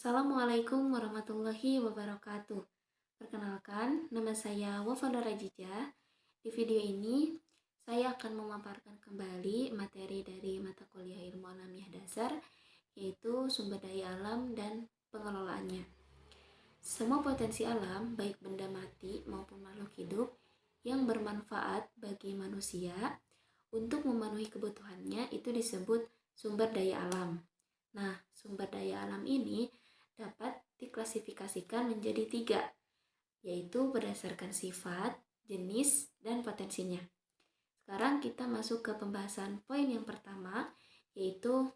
Assalamualaikum warahmatullahi wabarakatuh. Perkenalkan, nama saya Wafa Nur Rajija. Di video ini, saya akan memaparkan kembali materi dari mata kuliah Ilmu Alamiah Dasar, yaitu sumber daya alam dan pengelolaannya. Semua potensi alam, baik benda mati maupun makhluk hidup, yang bermanfaat bagi manusia untuk memenuhi kebutuhannya itu disebut sumber daya alam. Nah, sumber daya alam ini dapat diklasifikasikan menjadi tiga, yaitu berdasarkan sifat, jenis, dan potensinya. Sekarang kita masuk ke pembahasan poin yang pertama, yaitu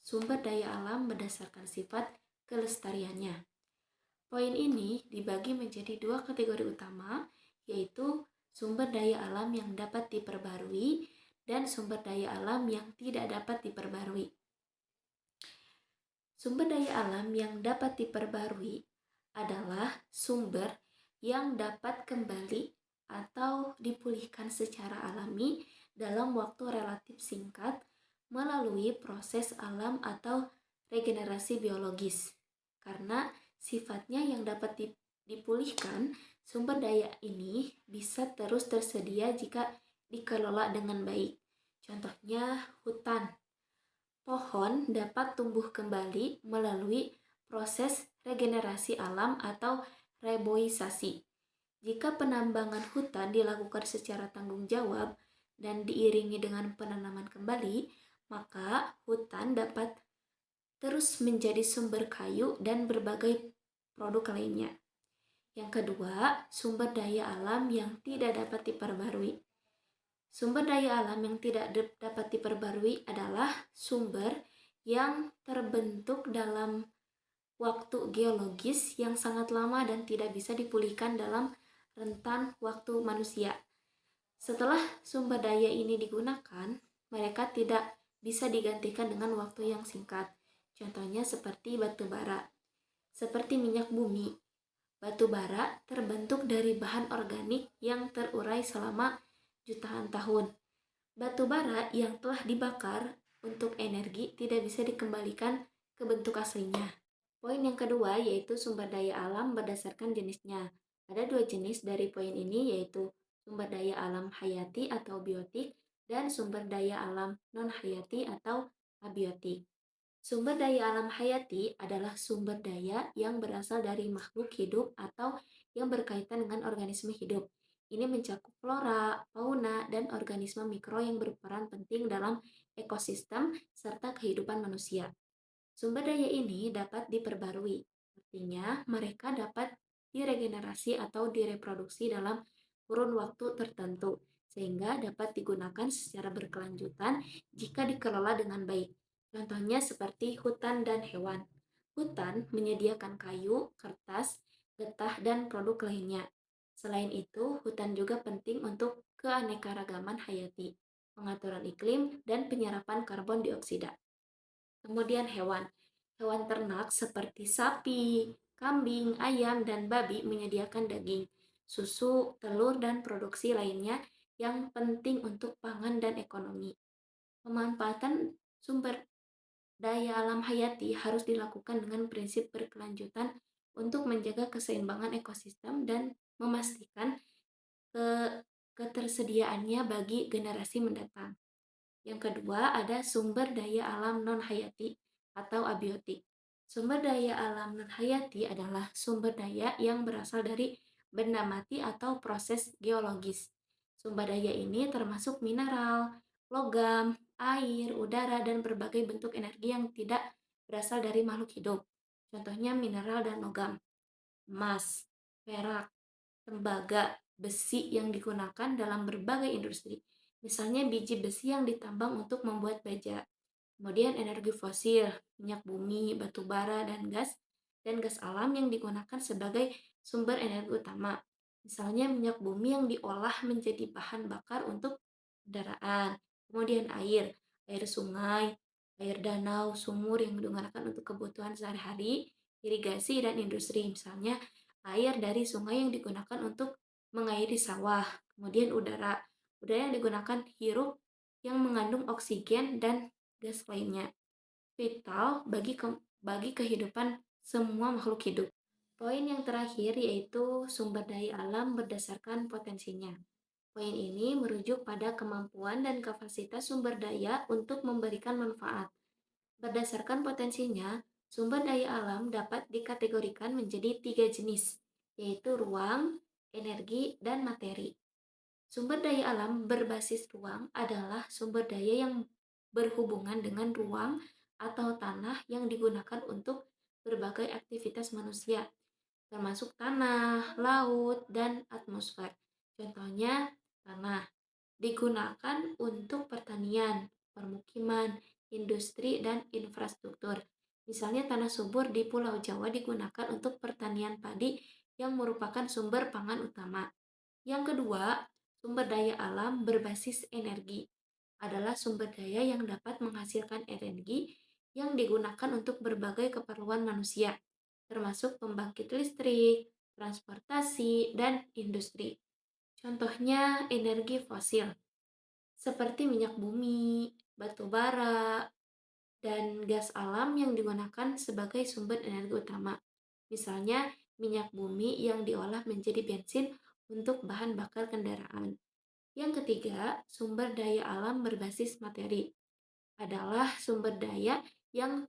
sumber daya alam berdasarkan sifat kelestariannya. Poin ini dibagi menjadi dua kategori utama, yaitu sumber daya alam yang dapat diperbarui dan sumber daya alam yang tidak dapat diperbarui. Sumber daya alam yang dapat diperbarui adalah sumber yang dapat kembali atau dipulihkan secara alami dalam waktu relatif singkat melalui proses alam atau regenerasi biologis. Karena sifatnya yang dapat dipulihkan, sumber daya ini bisa terus tersedia jika dikelola dengan baik. Contohnya hutan. Pohon dapat tumbuh kembali melalui proses regenerasi alam atau reboisasi. Jika penambangan hutan dilakukan secara tanggung jawab dan diiringi dengan penanaman kembali, maka hutan dapat terus menjadi sumber kayu dan berbagai produk lainnya. Yang kedua, sumber daya alam yang tidak dapat diperbarui. Sumber daya alam yang tidak dapat diperbarui adalah sumber yang terbentuk dalam waktu geologis yang sangat lama dan tidak bisa dipulihkan dalam rentan waktu manusia. Setelah sumber daya ini digunakan, mereka tidak bisa digantikan dengan waktu yang singkat. Contohnya seperti batu bara. Seperti minyak bumi, batu bara terbentuk dari bahan organik yang terurai selama jutaan tahun. Batu bara yang telah dibakar untuk energi tidak bisa dikembalikan ke bentuk aslinya. Poin yang kedua yaitu sumber daya alam berdasarkan jenisnya. Ada dua jenis dari poin ini, yaitu sumber daya alam hayati atau biotik dan sumber daya alam non-hayati atau abiotik. Sumber daya alam hayati adalah sumber daya yang berasal dari makhluk hidup atau yang berkaitan dengan organisme hidup. Ini mencakup flora, fauna, dan organisme mikro yang berperan penting dalam ekosistem serta kehidupan manusia. Sumber daya ini dapat diperbarui, artinya mereka dapat diregenerasi atau direproduksi dalam kurun waktu tertentu, sehingga dapat digunakan secara berkelanjutan jika dikelola dengan baik. Contohnya seperti hutan dan hewan. Hutan menyediakan kayu, kertas, getah, dan produk lainnya. Selain itu, hutan juga penting untuk keanekaragaman hayati, pengaturan iklim, dan penyerapan karbon dioksida. Kemudian hewan. Hewan ternak seperti sapi, kambing, ayam, dan babi menyediakan daging, susu, telur, dan produksi lainnya yang penting untuk pangan dan ekonomi. Pemanfaatan sumber daya alam hayati harus dilakukan dengan prinsip berkelanjutan untuk menjaga keseimbangan ekosistem dan memastikan ketersediaannya bagi generasi mendatang. Yang kedua, ada sumber daya alam non-hayati atau abiotik. Sumber daya alam non-hayati adalah sumber daya yang berasal dari benda mati atau proses geologis. Sumber daya ini termasuk mineral, logam, air, udara, dan berbagai bentuk energi yang tidak berasal dari makhluk hidup. Contohnya mineral dan logam, emas, perak, tembaga, besi yang digunakan dalam berbagai industri. Misalnya biji besi yang ditambang untuk membuat baja. Kemudian energi fosil, minyak bumi, batu bara, dan gas alam yang digunakan sebagai sumber energi utama. Misalnya minyak bumi yang diolah menjadi bahan bakar untuk kendaraan. Kemudian air sungai, air danau, sumur yang digunakan untuk kebutuhan sehari-hari, irigasi, dan industri. Misalnya air dari sungai yang digunakan untuk mengairi sawah. Kemudian udara yang digunakan hirup yang mengandung oksigen dan gas lainnya, vital bagi kehidupan semua makhluk hidup. Poin yang terakhir yaitu sumber daya alam berdasarkan potensinya. Poin ini merujuk pada kemampuan dan kapasitas sumber daya untuk memberikan manfaat. Berdasarkan potensinya, sumber daya alam dapat dikategorikan menjadi tiga jenis, yaitu ruang, energi, dan materi. Sumber daya alam berbasis ruang adalah sumber daya yang berhubungan dengan ruang atau tanah yang digunakan untuk berbagai aktivitas manusia, termasuk tanah, laut, dan atmosfer. Contohnya, tanah digunakan untuk pertanian, permukiman, industri, dan infrastruktur. Misalnya tanah subur di Pulau Jawa digunakan untuk pertanian padi yang merupakan sumber pangan utama. Yang kedua, sumber daya alam berbasis energi adalah sumber daya yang dapat menghasilkan energi yang digunakan untuk berbagai keperluan manusia, termasuk pembangkit listrik, transportasi, dan industri. Contohnya energi fosil, seperti minyak bumi, batu bara, dan gas alam yang digunakan sebagai sumber energi utama. Misalnya, minyak bumi yang diolah menjadi bensin untuk bahan bakar kendaraan. Yang ketiga, sumber daya alam berbasis materi adalah sumber daya yang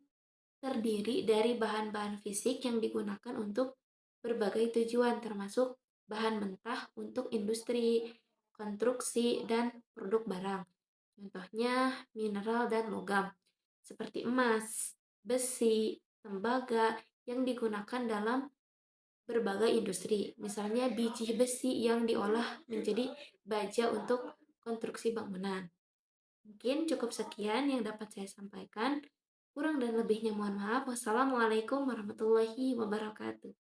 terdiri dari bahan-bahan fisik yang digunakan untuk berbagai tujuan, termasuk bahan mentah untuk industri, konstruksi, dan produk barang. Contohnya mineral dan logam, seperti emas, besi, tembaga yang digunakan dalam berbagai industri. Misalnya biji besi yang diolah menjadi baja untuk konstruksi bangunan. Mungkin cukup sekian yang dapat saya sampaikan. Kurang dan lebihnya mohon maaf. Wassalamualaikum warahmatullahi wabarakatuh.